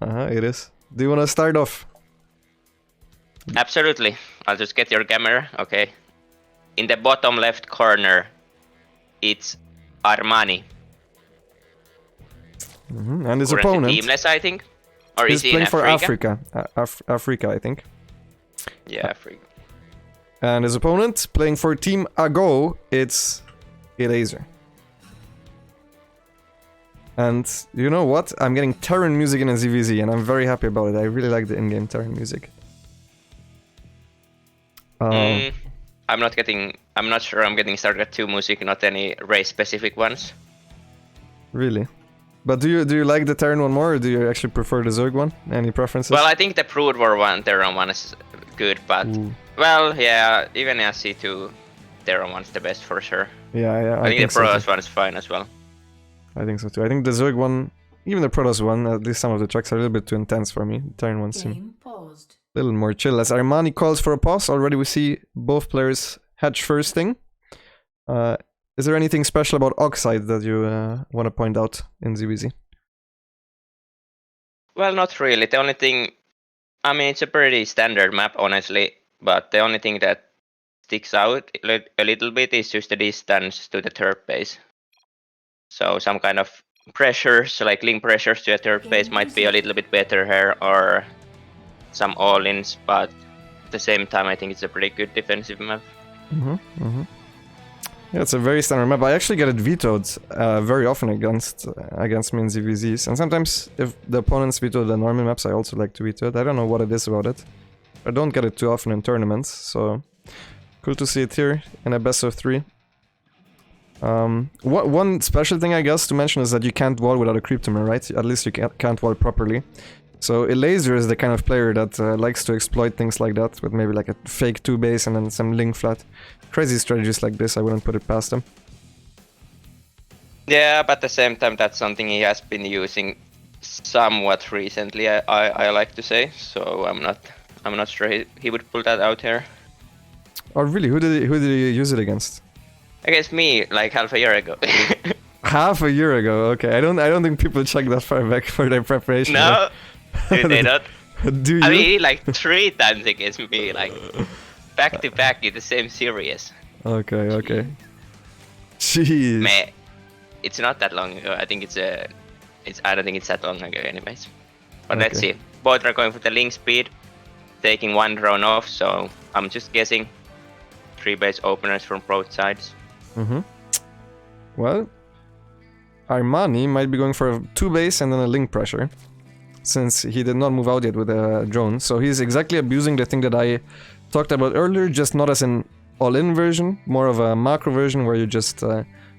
It is. Do you want to start off? Absolutely. I'll just get your camera. Okay. In the bottom left corner, it's Armani. And his Currently opponent. teamless, I think. Or He's is he playing in for Africa? Africa, I think. Yeah, Africa. And his opponent, playing for Team Ago, it's Elazer. And you know what? I'm getting Terran music in a ZVZ, and I'm very happy about it. I really like the in-game Terran music. I'm not sure I'm getting started at 2 music, not any race-specific ones. Really? But do you like the Terran one more, or do you actually prefer the Zerg one? Any preferences? Well, I think the Brood War one, Terran one is good, but... Well, yeah, even SC2, Terran one's the best for sure. Yeah, I think the Protoss one is fine as well. I think so too. I think the Zerg one, even the Protoss one, at least some of the tracks are a little bit too intense for me. The Terran one seems a little more chill. As Armani calls for a pause, already we see both players hedge firsting. Is there anything special about Oxide that you want to point out in ZVZ? Well, not really. The only thing... I mean, it's a pretty standard map, honestly. But the only thing that sticks out a little bit is just the distance to the turret base. So some kind of pressures, like link pressures to the turret base might be a little bit better here, or some all-ins, but at the same time I think it's a pretty good defensive map. Yeah, it's a very standard map. I actually get it vetoed very often against me in ZVZs, and sometimes if the opponents veto the normal maps, I also like to veto it. I don't know what it is about it. I don't get it too often in tournaments, so cool to see it here in a best of 3. One special thing I guess to mention is that you can't wall without a Cryptomer, right? At least you can't wall properly. So Elazer is the kind of player that likes to exploit things like that, with maybe like a fake 2 base and then some link flat. Crazy strategies like this, I wouldn't put it past him. Yeah, but at the same time that's something he has been using somewhat recently, I like to say, so I'm not sure he would pull that out here. Oh really? Who did he use it against? Against me, like half a year ago. Half a year ago, okay. I don't think people check that far back for their preparation. No, do they not? Do you? I mean, like 3 times against me, like back to back in the same series. Okay. Jeez. Meh, it's not that long ago. I think I don't think it's that long ago, anyways. But let's see. Both are going for the link speed, taking 1 drone off. So I'm just guessing 3 base openers from both sides. Well, Armani might be going for a 2 base and then a link pressure, since he did not move out yet with a drone. So he's exactly abusing the thing that I talked about earlier, just not as an all-in version, more of a macro version where you just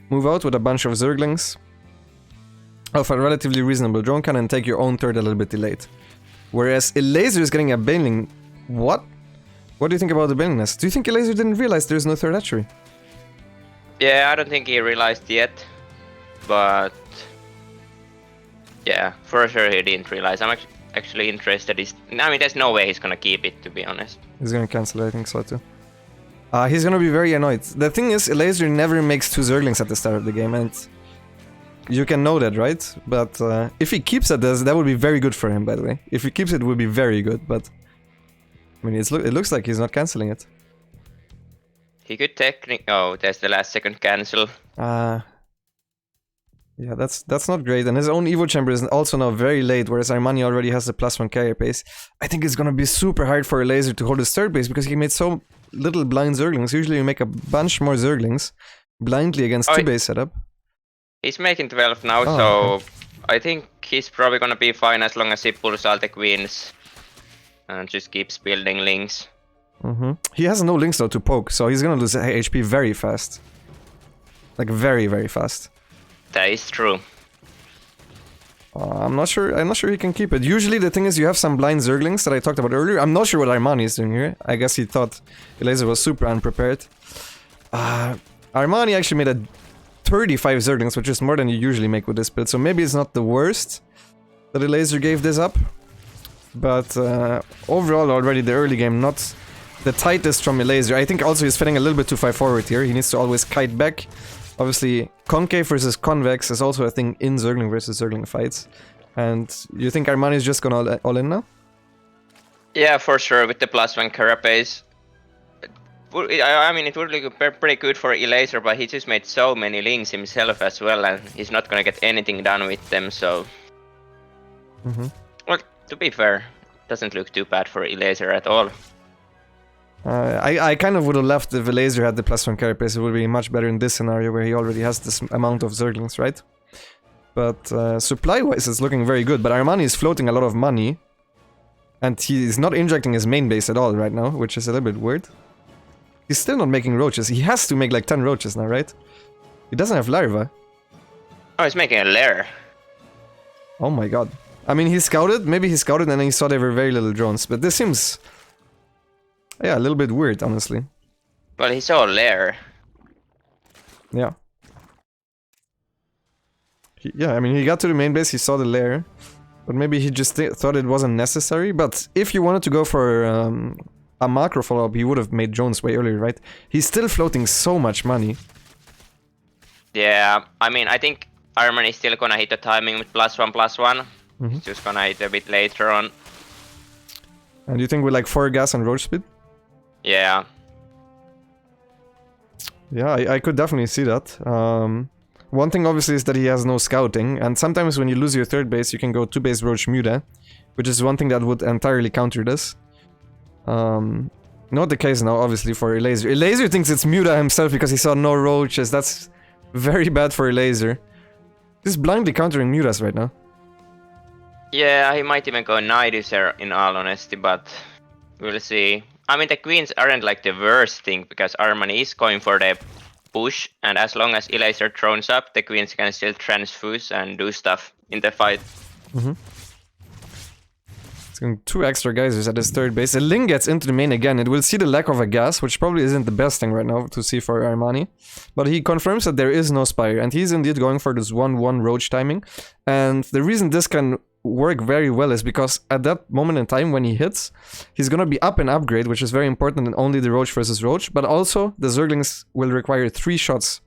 move out with a bunch of Zerglings of a relatively reasonable drone count and take your own third a little bit delayed. Whereas Elazer is getting a Baneling. What? What do you think about the Banelingness? Do you think Elazer didn't realize there's no third hatchery? Yeah, I don't think he realized yet, but yeah, for sure he didn't realize. I'm actually interested. I mean, there's no way he's gonna keep it, to be honest. He's gonna cancel it, I think so too. He's gonna be very annoyed. The thing is, Elazer never makes 2 Zerglings at the start of the game, and you can know that, right? But if he keeps it, that would be very good for him, by the way. If he keeps it, it would be very good, but I mean, it looks like he's not cancelling it. He could technically... Oh, there's the last second cancel. Yeah, that's not great. And his own Evo Chamber is also now very late, whereas Armani already has the +1 carrier pace. I think it's gonna be super hard for Elazer to hold his third base, because he made so little blind Zerglings. Usually you make a bunch more Zerglings blindly against 2 base setup. He's making 12 now, so okay. I think he's probably gonna be fine as long as he pulls all the queens and just keeps building links. He has no links though to poke, so he's gonna lose HP very fast. Like very, very fast. That is true. I'm not sure he can keep it. Usually the thing is you have some blind Zerglings that I talked about earlier. I'm not sure what Armani is doing here. I guess he thought Elazer was super unprepared. Armani actually made a 35 Zerglings, which is more than you usually make with this build. So maybe it's not the worst that Elazer gave this up. But overall already the early game not the tightest from Elazer. I think also he's fitting a little bit too far forward here. He needs to always kite back. Obviously, concave versus convex is also a thing in Zergling versus Zergling fights. And you think Armani is just gonna all in now? Yeah, for sure, with the +1 carapace. I mean, it would look pretty good for Elazer, but he just made so many links himself as well, and he's not gonna get anything done with them, so... Well, to be fair, it doesn't look too bad for Elazer at all. I kind of would have left if Elazer had the +1 carapace. It would be much better in this scenario where he already has this amount of Zerglings, right? But supply-wise, it's looking very good. But Armani is floating a lot of money. And he is not injecting his main base at all right now, which is a little bit weird. He's still not making roaches. He has to make like 10 roaches now, right? He doesn't have larva. Oh, he's making a lair. Oh my god. I mean, he scouted. Maybe he scouted and he saw there were very little drones. But this seems... yeah, a little bit weird, honestly. Well, he saw a lair. Yeah. Yeah, I mean, he got to the main base, he saw the lair. But maybe he just thought it wasn't necessary. But if you wanted to go for a macro follow-up, he would have made drones way earlier, right? He's still floating so much money. Yeah, I mean, I think Armani is still gonna hit the timing with +1/+1. He's just gonna hit a bit later on. And you think with like 4 gas and roach speed? Yeah. Yeah, I could definitely see that. One thing obviously is that he has no scouting, and sometimes when you lose your third base, you can go 2 base roach muta, which is one thing that would entirely counter this. Not the case now, obviously, for Elazer. Elazer thinks it's muta himself because he saw no roaches. That's very bad for Elazer. He's blindly countering mutas right now. Yeah, he might even go Nidus here, in all honesty, but we'll see. I mean, the queens aren't like the worst thing, because Armani is going for the push, and as long as Elazer drones up, the queens can still transfuse and do stuff in the fight. It's going 2 extra geysers at his third base. A Ling gets into the main again. It will see the lack of a gas, which probably isn't the best thing right now to see for Armani. But he confirms that there is no Spire, and he's indeed going for this 1-1 roach timing. And the reason this can work very well is because at that moment in time when he hits, he's gonna be up and upgrade, which is very important in only the roach versus roach, but also the Zerglings will require 3 shots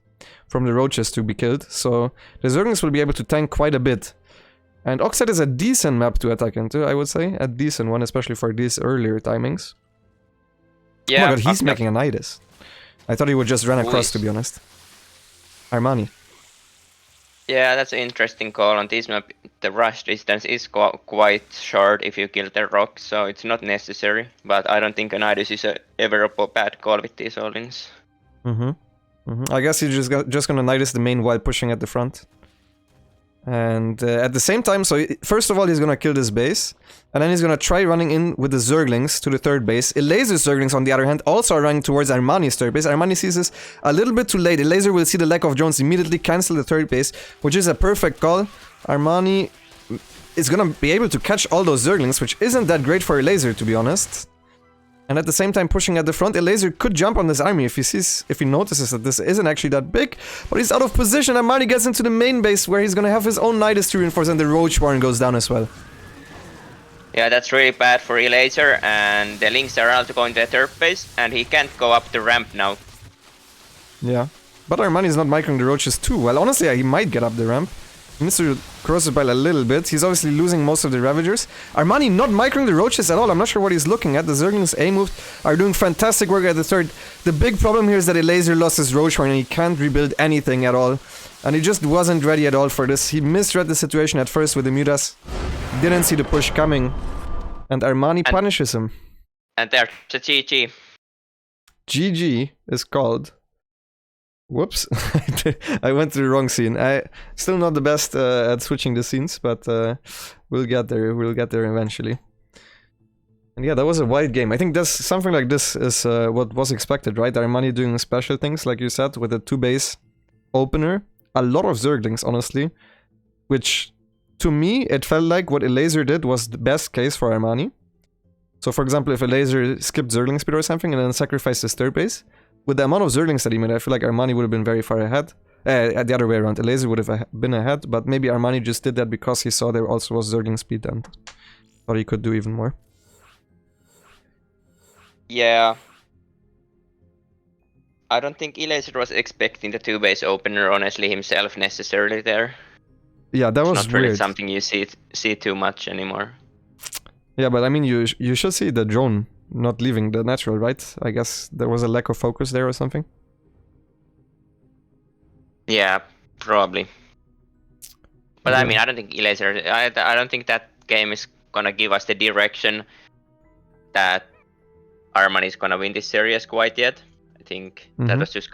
from the roaches to be killed, so the Zerglings will be able to tank quite a bit. And Oxide is a decent map to attack into, I would say. A decent one, especially for these earlier timings. Yeah, oh my god, he's making a Nidus. I thought he would just run across, to be honest. Armani. Yeah, that's an interesting call on this map. The rush distance is quite short if you kill the rock, so it's not necessary. But I don't think a Nidus is ever a bad call with these all-ins. I guess he's just gonna Nidus the main while pushing at the front. And at the same time, so first of all, he's gonna kill this base. And then he's gonna try running in with the Zerglings to the third base. Elazer's Zerglings, on the other hand, also are running towards Armani's third base. Armani sees this a little bit too late. Elazer will see the lack of drones, immediately cancel the third base, which is a perfect call. Armani is gonna be able to catch all those Zerglings, which isn't that great for Elazer, to be honest. And at the same time pushing at the front, Elazer could jump on this army if he notices that this isn't actually that big. But he's out of position. Armani gets into the main base where he's gonna have his own Nidus to reinforce, and the Roach Warren goes down as well. Yeah, that's really bad for Elazer, and the links are also going to the third base, and he can't go up the ramp now. Yeah, but Armani is not microing the roaches too well. Honestly, yeah, he might get up the ramp. He needs to cross the pile a little bit. He's obviously losing most of the Ravagers. Armani not microing the roaches at all. I'm not sure what he's looking at. The Zerglings A-moved are doing fantastic work at the third. The big problem here is that Elazer lost his Roach Horn and he can't rebuild anything at all. And he just wasn't ready at all for this. He misread the situation at first with the Mutas. Didn't see the push coming. And Armani punishes him. And there's a GG. GG is called... Whoops, I went to the wrong scene. Still not the best at switching the scenes, but we'll get there eventually. And yeah, that was a wide game. I think something like this is what was expected, right? Armani doing special things, like you said, with a 2-base opener. A lot of Zerglings, honestly. Which, to me, it felt like what Elazer did was the best case for Armani. So for example, if Elazer skipped Zergling speed or something and then sacrificed his third base, with the amount of Zerglings that he made, I feel like Armani would have been very far ahead. The other way around, Elazer would have been ahead, but maybe Armani just did that because he saw there also was Zergling speed and thought he could do even more. Yeah. I don't think Elazer was expecting the 2-base opener, honestly, himself necessarily there. Yeah, that It's was not really weird. something you see too much anymore. Yeah, but I mean, you should see the drone not leaving the natural, right? I guess there was a lack of focus there or something. Yeah, probably. But I Yeah. mean, I don't think Elazer. I don't think that game is gonna give us the direction that Armani is gonna win this series quite yet. I think that Mhm. was just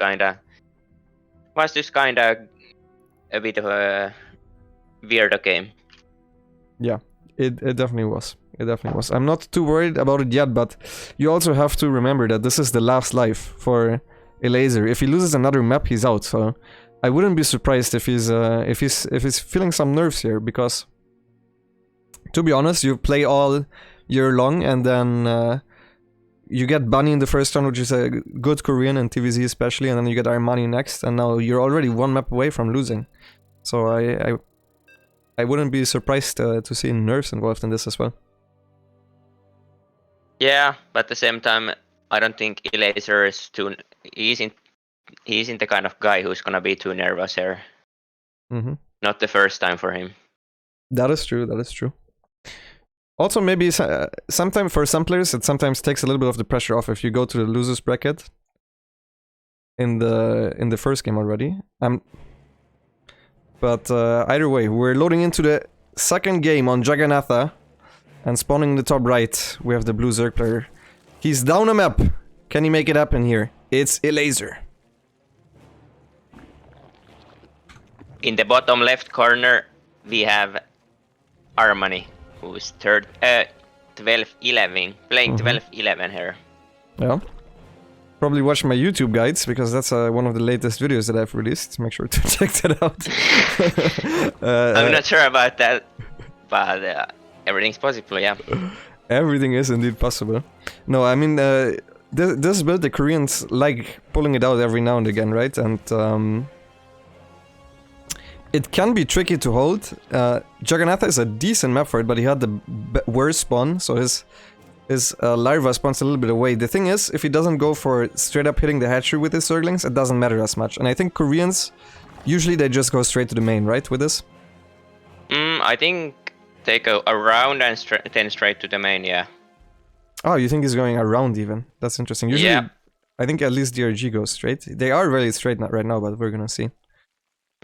kinda a bit of a weird game. Yeah, it definitely was. It definitely was. I'm not too worried about it yet, but you also have to remember that this is the last life for Elazer. If he loses another map, he's out. So I wouldn't be surprised if he's feeling some nerves here, because to be honest, you play all year long and then you get Bunny in the first round, which is a good Korean and TVZ especially, and then you get Armani next, and now you're already one map away from losing. So I wouldn't be surprised to see nerves involved in this as well. Yeah, but at the same time, I don't think Elazer is too. He isn't the kind of guy who's gonna be too nervous here. Mm-hmm. Not the first time for him. That is true. That is true. Also, maybe sometimes for some players, it sometimes takes a little bit of the pressure off if you go to the losers bracket in the first game already. But either way, we're loading into the second game on Jagannatha, and spawning in the top right, we have the blue Zerg player. He's down a map. Can he make it happen here? It's Elazer. In the bottom left corner, we have Armani, who's 12-11, playing 12-11 here. Yeah. Probably watch my YouTube guides, because that's one of the latest videos that I've released. Make sure to check that out. I'm not sure about that, but everything's possible, yeah. Everything is indeed possible. No, I mean, this build, the Koreans like pulling it out every now and again, right? And it can be tricky to hold. Jagannatha is a decent map for it, but he had the worst spawn, so his larva spawns a little bit away. The thing is, if he doesn't go for straight up hitting the hatchery with his Zerglings, it doesn't matter as much. And I think Koreans, usually they just go straight to the main, right, with this? I think they go around and then straight to the main, yeah. Oh, you think he's going around even? That's interesting. Usually, yeah. I think at least DRG goes straight. They are really straight right now, but we're gonna see.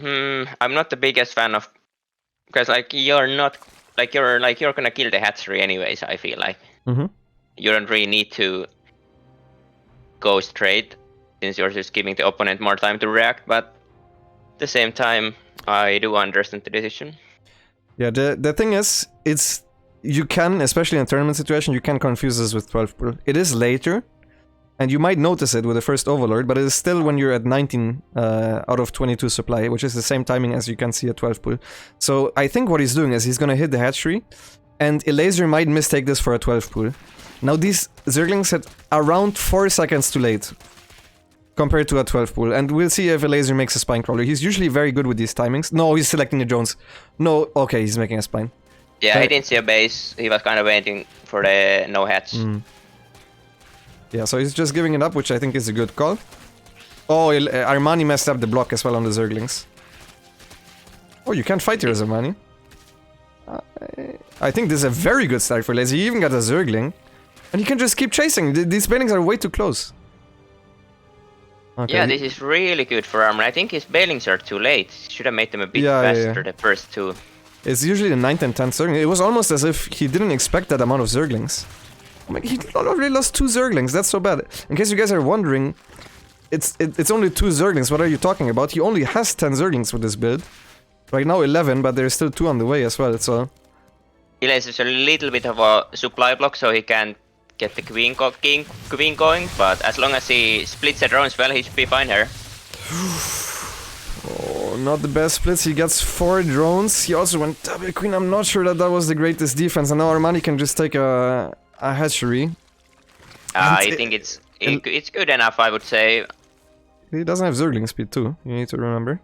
I'm not the biggest fan of, because like you're gonna kill the hatchery anyways. I feel like you don't really need to go straight, since you're just giving the opponent more time to react. But at the same time, I do understand the decision. Yeah, the thing is, you can, especially in a tournament situation, you can confuse this with 12 pull. It is later, and you might notice it with the first Overlord, but it is still when you're at 19 out of 22 supply, which is the same timing as you can see at 12 pull. So I think what he's doing is he's gonna hit the hatchery, and Elazer might mistake this for a 12 pull. Now these Zerglings hit around 4 seconds too late compared to a 12 pull, and we'll see if Elazer makes a spine crawler. He's usually very good with these timings. No, he's selecting the drones. No, okay, he's making a spine. Yeah, he didn't see a base. He was kind of waiting for the no hatch. Yeah, so he's just giving it up, which I think is a good call. Oh, Armani messed up the block as well on the Zerglings. Oh, you can't fight here as Armani. I think this is a very good start for Elazer. He even got a Zergling. And he can just keep chasing. These bailings are way too close. Okay. Yeah, this is really good for Armor. I think his bailings are too late. Should have made them a bit faster, the first two. It's usually the 9th and 10th Zergling. It was almost as if he didn't expect that amount of Zerglings. I mean, he already lost 2 Zerglings. That's so bad. In case you guys are wondering, it's only 2 Zerglings. What are you talking about? He only has 10 Zerglings with this build. Right now 11, but there's still 2 on the way as well, so... Elazer is a little bit of a supply block, so he can't get the queen going, but as long as he splits the drones well, he should be fine here. Oh, not the best splits. He gets 4 drones. He also went double queen. I'm not sure that was the greatest defense, and now Armani can just take a hatchery. I think it's good enough, I would say. He doesn't have Zergling speed too, you need to remember.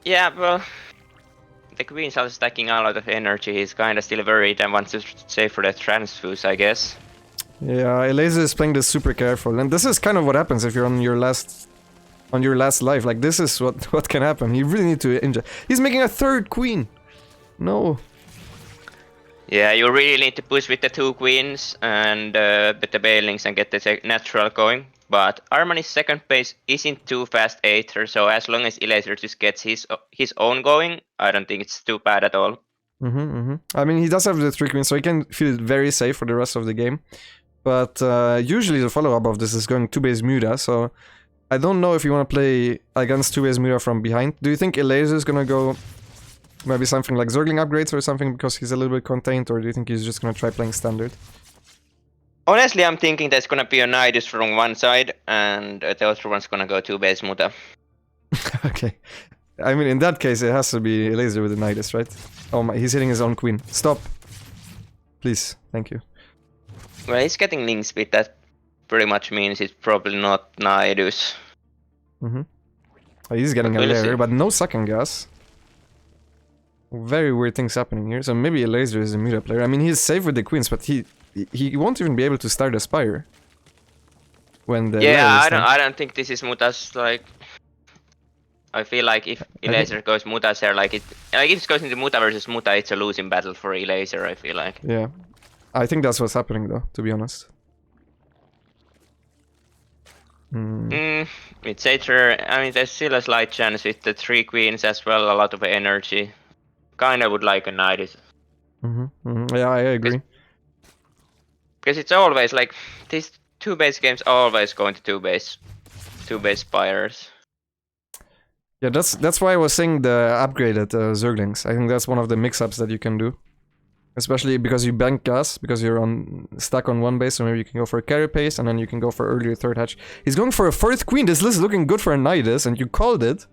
Yeah, well... The queens are stacking a lot of energy. He's kinda still worried and wants to save for the transfuse, I guess. Yeah, Elazer is playing this super careful, and this is kind of what happens if you're on your last on your last life. Like, this is what can happen. You really need to injure. He's making a third queen. No. Yeah, you really need to push with the 2 queens and with the Banelings and get the natural going. But Armani's second base isn't too fast either, so as long as Elazer just gets his own going, I don't think it's too bad at all. I mean, he does have the 3 queens, so he can feel very safe for the rest of the game. But usually the follow-up of this is going 2-base Muta, so I don't know if you want to play against 2-base Muta from behind. Do you think Elazer is gonna go maybe something like Zergling upgrades or something because he's a little bit contained, or do you think he's just gonna try playing standard? Honestly, I'm thinking there's gonna be a Nidus from one side, and the other one's gonna go 2-base Muta. Okay. I mean, in that case, it has to be Elazer with the Nidus, right? Oh my, he's hitting his own queen. Stop. Please, thank you. Well, he's getting link speed, that pretty much means it's probably not Nidus. Oh, he's getting a layer, but no second gas. Very weird things happening here. So maybe Elazer is a Muta player. I mean, he's safe with the queens, but he won't even be able to start a Spire. When the I don't think this is Muta's, like... I feel like if Elazer goes Muta there, like if it goes into Muta versus Muta, it's a losing battle for Elazer, I feel like. Yeah. I think that's what's happening though, to be honest. It's either, I mean, there's still a slight chance with the 3 queens as well, a lot of energy. Kinda would like a Nidus. Yeah, I agree. Because it's always like, these 2-base games always go into 2-base Spires. Yeah, that's why I was saying the upgraded Zerglings. I think that's one of the mix-ups that you can do. Especially because you bank gas, because you're stuck on 1 base, so maybe you can go for a carry pace, and then you can go for earlier 3rd hatch. He's going for a 4th queen. This list is looking good for a Nidus, and you called it.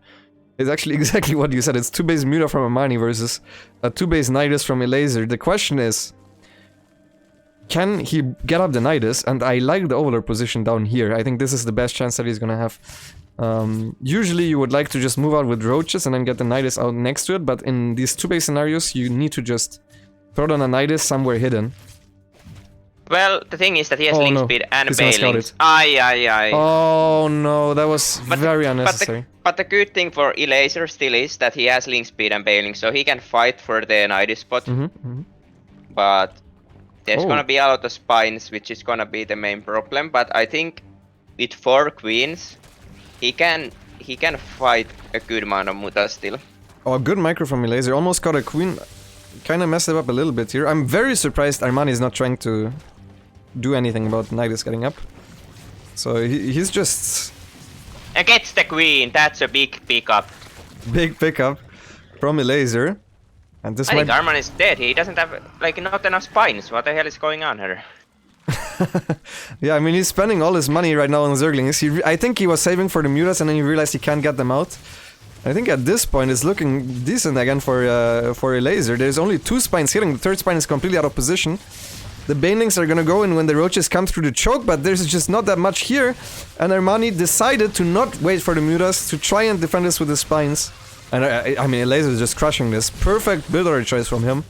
It's actually exactly what you said. It's 2-base Muta from Armani versus a 2-base Nidus from Elazer. The question is, can he get up the Nidus? And I like the Overlord position down here. I think this is the best chance that he's gonna have. Usually you would like to just move out with roaches and then get the Nidus out next to it, but in these 2-base scenarios, you need to just throw down a Nidus somewhere hidden. Well, the thing is that he has link speed and Banelings. Oh no, that was very unnecessary. But the good thing for Elazer still is that he has link speed and Banelings, so he can fight for the Nidus spot. But there's gonna be a lot of spines, which is gonna be the main problem. But I think with 4 queens, he can fight a good amount of Muta still. Oh, a good micro from Elazer. Almost got a queen. Kind of messed it up a little bit here. I'm very surprised Armani is not trying to do anything about Nidus getting up. So he's just... And gets the queen, that's a big pickup. Big pickup from Elazer. And this I think Armani is dead, he doesn't have, like, not enough spines. What the hell is going on here? Yeah, I mean, he's spending all his money right now on Zerglings. I think he was saving for the Mutas and then he realized he can't get them out. I think at this point it's looking decent again for Elazer. There's only 2 spines hitting, the 3rd spine is completely out of position. The Banelings are gonna go in when the roaches come through the choke, but there's just not that much here. And Armani decided to not wait for the Mutas, to try and defend this with the spines. And I mean, Elazer is just crushing this. Perfect build order choice from him.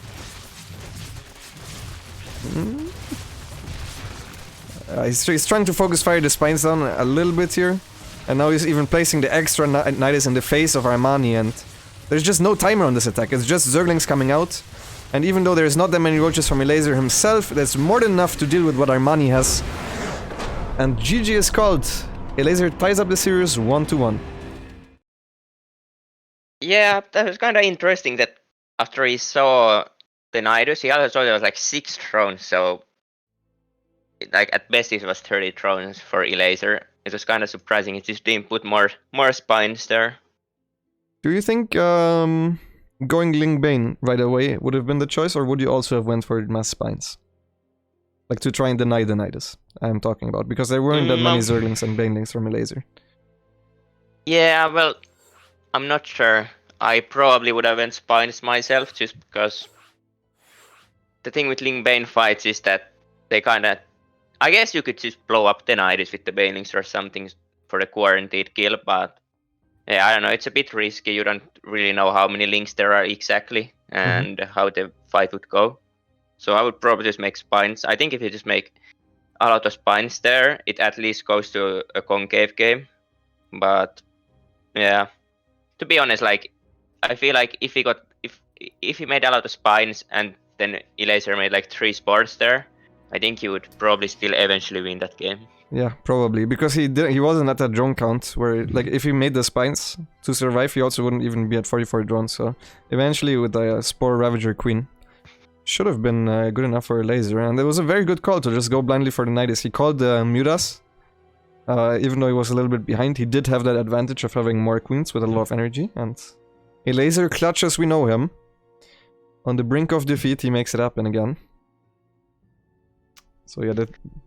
He's trying to focus fire the spines down a little bit here. And now he's even placing the extra Nidus in the face of Armani, and there's just no timer on this attack. It's just Zerglings coming out. And even though there's not that many roaches from Elazer himself, that's more than enough to deal with what Armani has. And GG is called. Elazer ties up the series 1-1. Yeah, that was kind of interesting that after he saw the Nidus, he also saw there was like 6 drones, so like at best it was 30 drones for Elazer. It was kind of surprising. He just didn't put more spines there. Do you think going Ling Bane right away would have been the choice, or would you also have went for mass spines? Like to try and deny the Nidus I'm talking about, because there weren't that many Zerglings and Banelings from Elazer. Yeah, well, I'm not sure. I probably would have went spines myself, just because the thing with Ling Bane fights is that they kind of... I guess you could just blow up the Nidus with the Banelings or something for the guaranteed kill, but yeah, I don't know, it's a bit risky. You don't really know how many links there are exactly and how the fight would go. So I would probably just make spines. I think if you just make a lot of spines there, it at least goes to a concave game. But Yeah. To be honest, like I feel like if he made a lot of spines and then Elazer made like 3 sports there, I think he would probably still eventually win that game. Yeah, probably because he wasn't at that drone count where like if he made the spines to survive, he also wouldn't even be at 44 drones. So eventually, with the Spore Ravager Queen, should have been good enough for Elazer, and it was a very good call to just go blindly for the Nidus. He called the Mutas, even though he was a little bit behind. He did have that advantage of having more queens with a lot of energy, and Elazer clutch as we know him. On the brink of defeat, he makes it happen again. So yeah,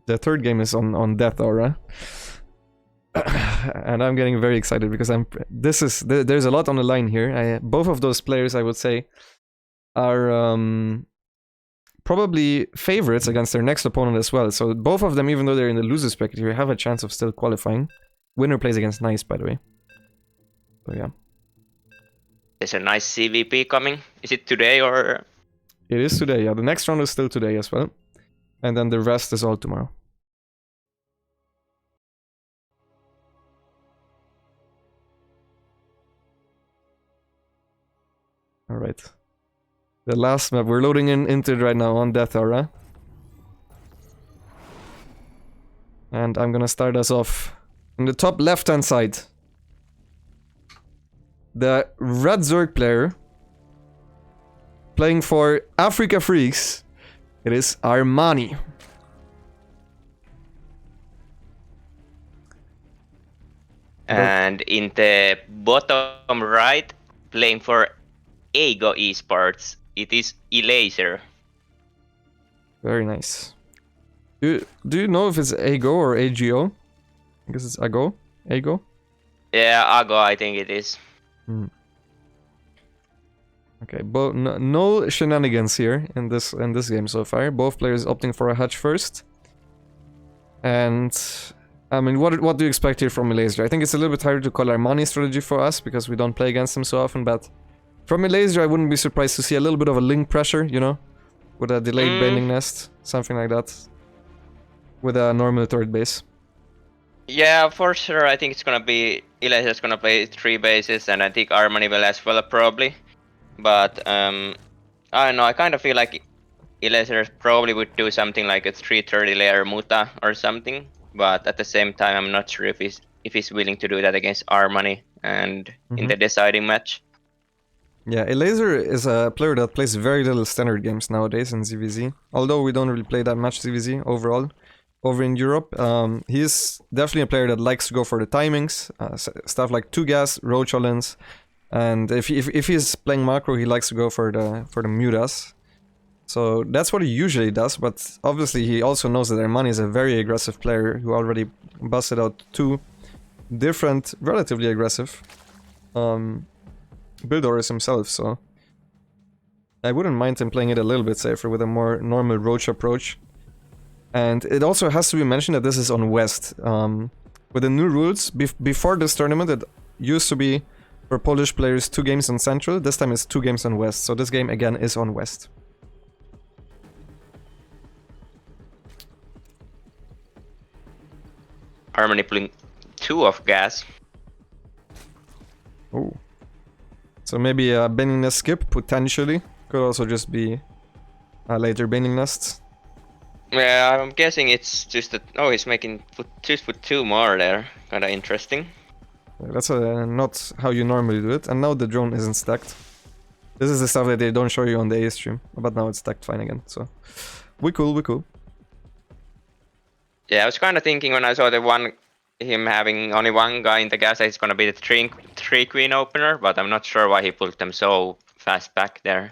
the third game is on Death Aura. And I'm getting very excited because there's a lot on the line here. Both of those players, I would say, are probably favorites against their next opponent as well. So both of them, even though they're in the loser's bracket here, have a chance of still qualifying. Winner plays against Nice, by the way. So yeah. There's a nice CVP coming. Is it today or? It is today, yeah. The next round is still today as well. And then the rest is all tomorrow. Alright. The last map, we're loading into it right now on Death Aura. And I'm gonna start us off in the top left-hand side. The Red Zerg player playing for Africa Freaks. It is Armani. And in the bottom right, playing for Ago Esports, it is Elazer. Very nice. Do you know if it's Ago or AGO? I guess it's Ago. Ago? Yeah, Ago, I think it is. Okay, no shenanigans here in this game so far. Both players opting for a hatch first. And I mean, what do you expect here from Elazer? I think it's a little bit harder to call Armani strategy for us because we don't play against him so often, but from Elazer I wouldn't be surprised to see a little bit of a link pressure, you know? With a delayed bending nest, something like that. With a normal third base. Yeah, for sure. I think it's gonna be Elazer's gonna play 3 bases, and I think Armani will as well probably. But I don't know. I kind of feel like Elazer probably would do something like a 330 layer muta or something. But at the same time, I'm not sure if he's willing to do that against Armani and in the deciding match. Yeah, Elazer is a player that plays very little standard games nowadays in ZVZ. Although we don't really play that much ZVZ overall. Over in Europe, he is definitely a player that likes to go for the timings, stuff like 2 gas, roach all-ins, and if he's playing macro, he likes to go for the mutas. So that's what he usually does, but obviously he also knows that Armani is a very aggressive player who already busted out 2 different, relatively aggressive build orders himself, so I wouldn't mind him playing it a little bit safer with a more normal roach approach. And it also has to be mentioned that this is on West. With the new rules, before this tournament, it used to be for Polish players 2 games on Central. This time it's 2 games on West. So this game again is on West. Armani pulling 2 of gas. Oh. So maybe a bending nest skip, potentially. Could also just be a later bending nest. Yeah, I'm guessing it's just that. Oh, he's making just put 2 more there. Kinda interesting. That's not how you normally do it. And now the drone isn't stacked. This is the stuff that they don't show you on the A stream. But now it's stacked fine again. So we cool. Yeah, I was kind of thinking when I saw him having only 1 guy in the gas, it's gonna be the 3 queen opener. But I'm not sure why he pulled them so fast back there.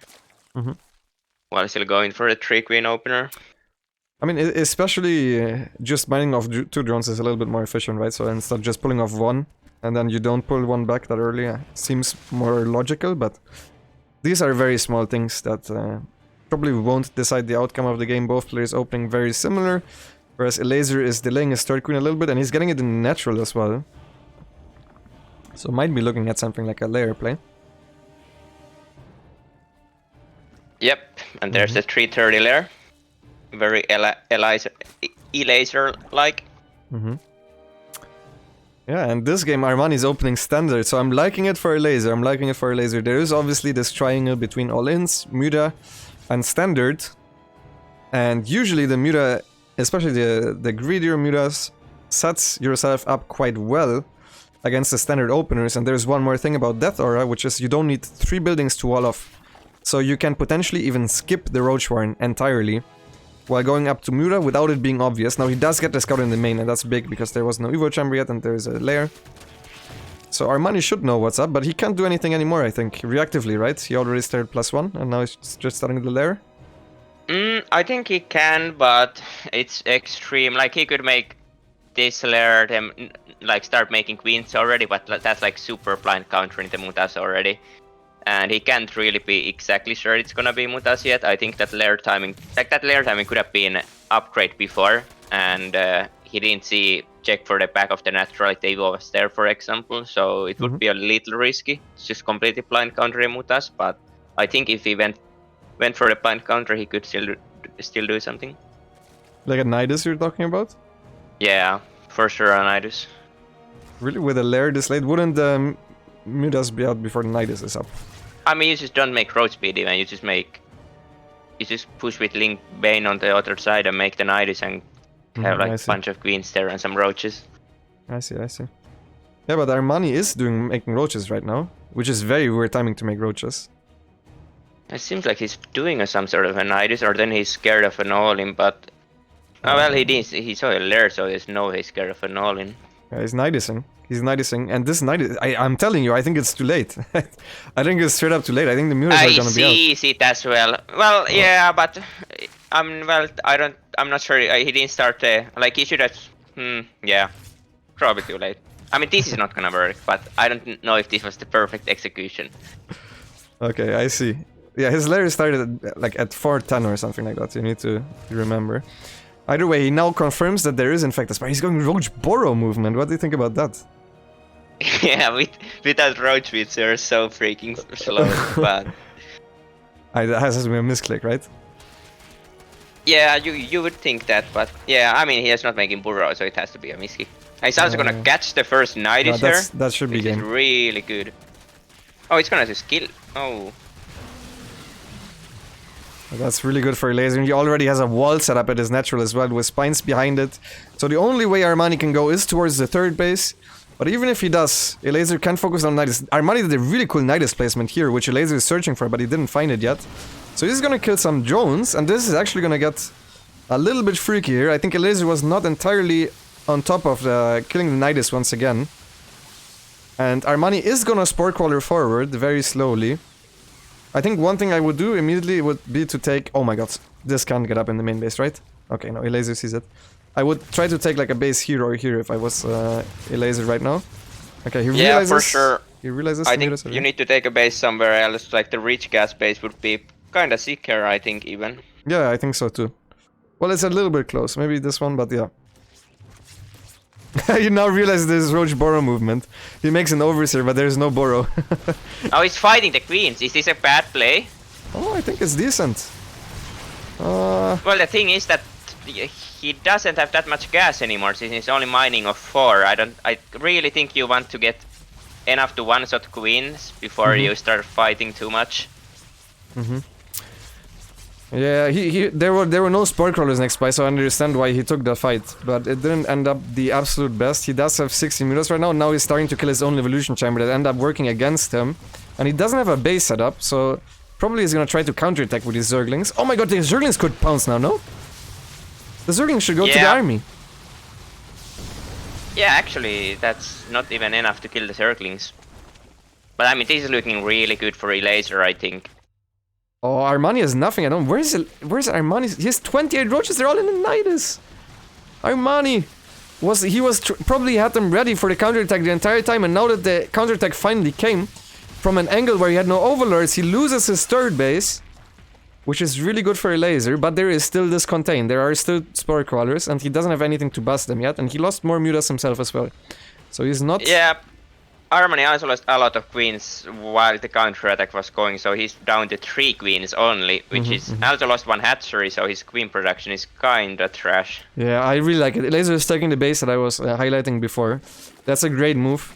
While still going for the 3 queen opener. I mean, especially just mining off 2 drones is a little bit more efficient, right? So instead of just pulling off 1, and then you don't pull 1 back that early, seems more logical, but these are very small things that probably won't decide the outcome of the game. Both players opening very similar, whereas Elazer is delaying his 3rd queen a little bit, and he's getting it in natural as well. So might be looking at something like a layer play. Yep, and there's the 330 layer. Very Elazer-like. Yeah, and this game Armani's opening standard, so I'm liking it for Elazer. There is obviously this triangle between all-ins, Muta, and standard. And usually the Muta, especially the greedier Mutas, sets yourself up quite well against the standard openers. And there's one more thing about Death Aura, which is you don't need 3 buildings to wall off. So you can potentially even skip the Roach Warren entirely while going up to Muta without it being obvious. Now he does get the scout in the main, and that's big because there was no Evo Chamber yet and there's a lair. So Armani should know what's up, but he can't do anything anymore, I think, reactively, right? He already started +1 and now he's just starting the lair. I think he can, but it's extreme. Like, he could make this lair, them, like, start making queens already, but that's like super blind countering the Mutas already. And he can't really be exactly sure it's gonna be Mutas yet. I think that lair timing, could have been upgrade before, and he didn't check for the back of the natural if Evo was there, for example, so it would be a little risky. It's just completely blind countering Mutas, but I think if he went for the blind counter, he could still do something. Like a Nidus you're talking about? Yeah, for sure a Nidus. Really? With a lair this late? Wouldn't the Mutas be out before the Nidus is up? I mean, you just don't make road speed even, you just push with Link Bane on the other side and make the Nidus and have like a bunch of queens there and some roaches. I see. Yeah, but Armani is making roaches right now, which is very weird timing to make roaches. It seems like he's doing some sort of a Nidus, or then he's scared of an all-in, but... Oh, well, he saw a lair, so there's no he's scared of an all-in. Yeah, he's Nidusing, and this Nidus... I'm telling you, I think it's too late. I think it's straight up too late. I think the Mutas are gonna be out. I see it as well. Well, yeah, but... I'm not sure, he didn't start like, he should have... yeah. Probably too late. I mean, this is not gonna work, but I don't know if this was the perfect execution. Okay, I see. Yeah, his lair started like at 410 or something like that. You need to remember. Either way, he now confirms that there is in fact a spy. He's going Roach Burrow movement. What do you think about that? Yeah, without Roach beats, they're so freaking slow. But that has to be a misclick, right? Yeah, you would think that, but yeah, I mean, he is not making Burrow, so it has to be a misclick. He's also gonna catch the first Nidus here. That should be game. Really good. Oh, it's gonna just kill. Oh. That's really good for Elazer. He already has a wall set up at his natural as well, with spines behind it. So the only way Armani can go is towards the third base. But even if he does, Elazer can focus on Nidus. Armani did a really cool Nidus placement here, which Elazer is searching for, but he didn't find it yet. So he's gonna kill some drones, and this is actually gonna get a little bit freaky here. I think Elazer was not entirely on top of killing the Nidus once again. And Armani is gonna Spore Crawler forward, very slowly. I think one thing I would do immediately would be to take... Oh my god, this can't get up in the main base, right? Okay, no, Elazer sees it. I would try to take like a base here or here if I was Elazer right now. Okay, he realizes... Yeah, for sure. He realizes... I think you need to take a base somewhere else, like the rich gas base would be kinda sicker, I think, even. Yeah, I think so too. Well, it's a little bit close, maybe this one, but yeah. You now realize there's Roach Burrow movement. He makes an Overseer, but there's no Burrow. Oh, he's fighting the queens. Is this a bad play? Oh, I think it's decent. Well, the thing is that he doesn't have that much gas anymore since he's only mining of 4. I really think you want to get enough to one-shot queens before you start fighting too much. Yeah, there were no Spore Crawlers next by, so I understand why he took the fight, but it didn't end up the absolute best. He does have 60 Mutas right now, and now he's starting to kill his own Evolution Chamber that end up working against him. And he doesn't have a base set up, so probably he's gonna try to counterattack with his Zerglings. Oh my god, the Zerglings could pounce now, no? The Zerglings should go to the army. Yeah, actually, that's not even enough to kill the Zerglings. But I mean, this is looking really good for Elazer, I think. Oh, Armani has nothing. I don't. Where's Armani? He has 28 roaches. They're all in the Nidus. Armani probably had them ready for the counterattack the entire time, and now that the counterattack finally came from an angle where he had no overlords, he loses his third base, which is really good for Elazer. But there is still this contain. There are still Spore Crawlers, and he doesn't have anything to bust them yet. And he lost more Mutas himself as well, so he's not. Yeah. Armani also lost a lot of queens while the counter-attack was going, so he's down to 3 queens only, which is also lost 1 hatchery, so his queen production is kinda trash. Yeah, I really like it. Elazer is taking the base that I was highlighting before. That's a great move.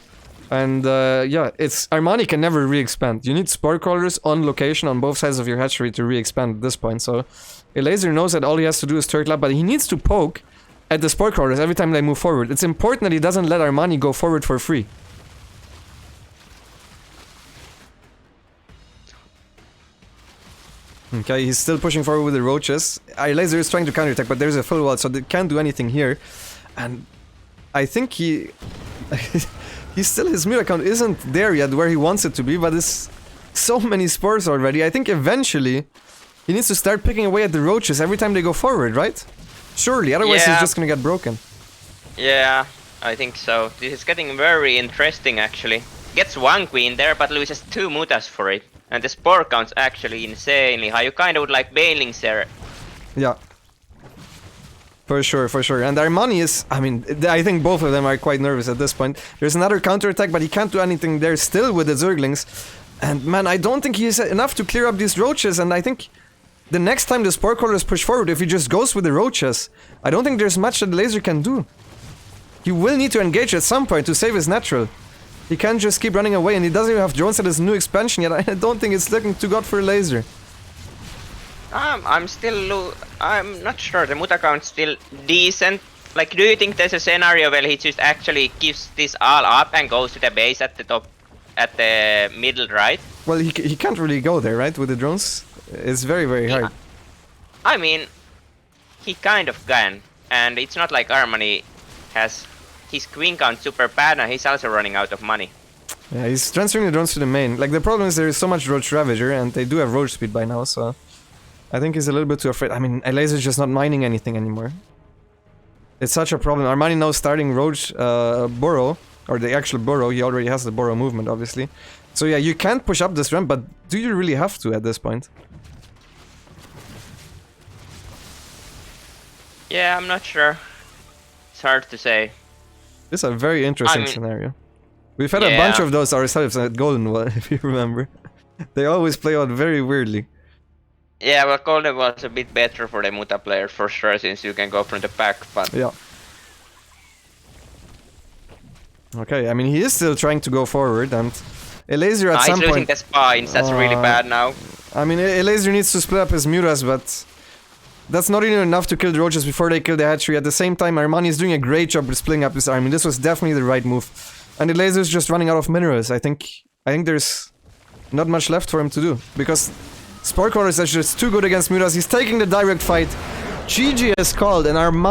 And yeah, it's Armani can never re-expand. You need spore crawlers on location on both sides of your hatchery to re-expand at this point, so Elazer knows that all he has to do is turtle up, but he needs to poke at the spore crawlers every time they move forward. It's important that he doesn't let Armani go forward for free. Okay, he's still pushing forward with the roaches. Elazer is trying to counterattack, but there's a full wall, so they can't do anything here. And I think he... he's still, his meter count isn't there yet where he wants it to be, but it's so many spores already. I think eventually he needs to start picking away at the roaches every time they go forward, right? Surely, otherwise he's just gonna get broken. Yeah, I think so. This is getting very interesting actually. Gets 1 queen there, but loses 2 mutas for it. And the spore count's actually insanely high. You kinda would like Bailings there. Yeah. For sure, for sure. And Armani is... I mean, I think both of them are quite nervous at this point. There's another counterattack, but he can't do anything there still with the Zerglings. And man, I don't think he's enough to clear up these roaches, and I think... the next time the spore crawlers push forward, if he just goes with the roaches, I don't think there's much that the Elazer can do. He will need to engage at some point to save his natural. He can't just keep running away, and he doesn't even have drones at his new expansion yet. I don't think it's looking too good for Elazer. I'm not sure. The muta count's still decent. Like, do you think there's a scenario where he just actually gives this all up and goes to the base at the top, at the middle right? Well, he can't really go there, right, with the drones? It's very, very hard. I mean, he kind of can. And it's not like Armani has his queen count super bad and he's also running out of money. Yeah, he's transferring the drones to the main. Like, the problem is there is so much Roach Ravager, and they do have Roach speed by now, so... I think he's a little bit too afraid. I mean, Elazer's just not mining anything anymore. It's such a problem. Armani now starting Roach Burrow, or the actual Burrow. He already has the Burrow movement, obviously. So yeah, you can't push up this ramp, but do you really have to at this point? Yeah, I'm not sure. It's hard to say. This is a very interesting scenario. We've had a bunch of those ourselves at Golden Well, if you remember. They always play out very weirdly. Yeah, well, Golden was a bit better for the muta players for sure, since you can go from the back, but... Yeah. Okay, I mean, he is still trying to go forward, and... Elazer at some point... he's losing the spines, that's really bad now. I mean, Elazer needs to split up his mutas, but... that's not even enough to kill the roaches before they kill the hatchery. At the same time, Armani is doing a great job with splitting up his army. This was definitely the right move. And Elazer is just running out of minerals. I think there's not much left for him to do, because Spore Crawlers are just too good against mutas. He's taking the direct fight. GG is called, and Armani